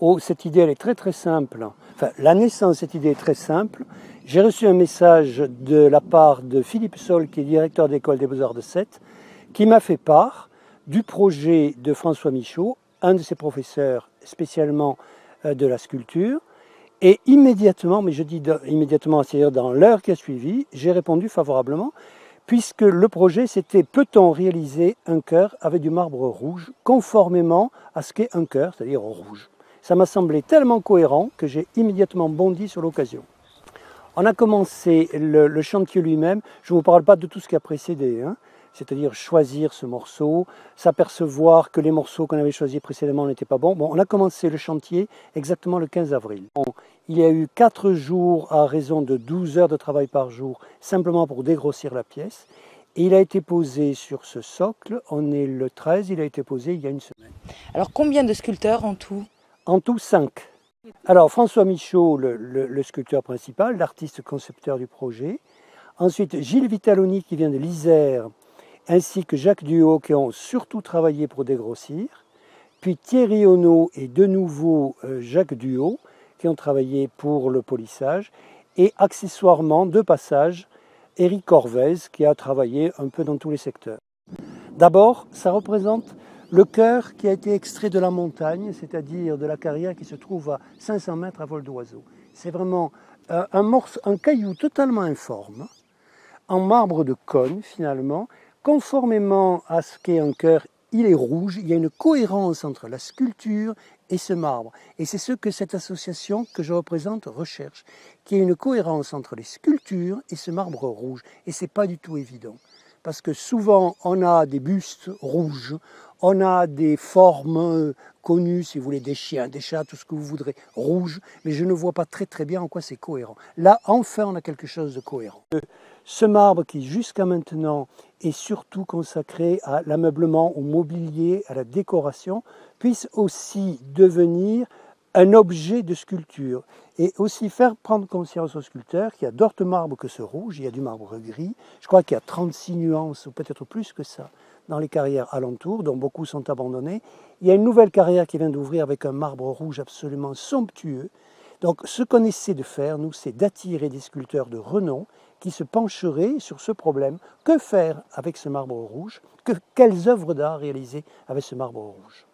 Oh, cette idée, elle est très très simple. Enfin, la naissance de cette idée est très simple. J'ai reçu un message de la part de Philippe Sol, qui est directeur d'école des Beaux-Arts de Sète, qui m'a fait part du projet de François Michaud, un de ses professeurs spécialement de la sculpture. Et immédiatement, mais je dis immédiatement, c'est-à-dire dans l'heure qui a suivi, j'ai répondu favorablement, puisque le projet c'était peut-on réaliser un chœur avec du marbre rouge, conformément à ce qu'est un chœur, c'est-à-dire rouge. Ça m'a semblé tellement cohérent que j'ai immédiatement bondi sur l'occasion. On a commencé le chantier lui-même, je ne vous parle pas de tout ce qui a précédé, hein, c'est-à-dire choisir ce morceau, s'apercevoir que les morceaux qu'on avait choisis précédemment n'étaient pas bons. Bon, on a commencé le chantier exactement le 15 avril. Bon, il y a eu 4 jours à raison de 12 heures de travail par jour, simplement pour dégrossir la pièce. Et il a été posé sur ce socle, on est le 13, il a été posé il y a une semaine. Alors combien de sculpteurs en tout? En tout 5. Alors François Michaud, le sculpteur principal, l'artiste concepteur du projet. Ensuite Gilles Vitaloni qui vient de l'Isère, ainsi que Jacques Duhaut qui ont surtout travaillé pour dégrossir. Puis Thierry Onneau et de nouveau Jacques Duhaut qui ont travaillé pour le polissage. Et accessoirement, de passage, Éric Corvez qui a travaillé un peu dans tous les secteurs. D'abord, ça représente le chœur qui a été extrait de la montagne, c'est-à-dire de la carrière qui se trouve à 500 mètres à vol d'oiseau. C'est vraiment un caillou totalement informe, en marbre de cône finalement, conformément à ce qu'est un chœur, il est rouge, il y a une cohérence entre la sculpture et ce marbre. Et c'est ce que cette association que je représente recherche, qu'il y ait une cohérence entre les sculptures et ce marbre rouge. Et ce n'est pas du tout évident. Parce que souvent, on a des bustes rouges, on a des formes connues, si vous voulez, des chiens, des chats, tout ce que vous voudrez, rouges, mais je ne vois pas très très bien en quoi c'est cohérent. Là, enfin, on a quelque chose de cohérent. Ce marbre qui, jusqu'à maintenant, est surtout consacré à l'ameublement, au mobilier, à la décoration, puisse aussi devenir un objet de sculpture et aussi faire prendre conscience aux sculpteurs qu'il y a d'autres marbres que ce rouge, il y a du marbre gris, je crois qu'il y a 36 nuances ou peut-être plus que ça dans les carrières alentours, dont beaucoup sont abandonnées. Il y a une nouvelle carrière qui vient d'ouvrir avec un marbre rouge absolument somptueux. Donc ce qu'on essaie de faire, nous, c'est d'attirer des sculpteurs de renom qui se pencheraient sur ce problème. Que faire avec ce marbre rouge? Quelles œuvres d'art réaliser avec ce marbre rouge?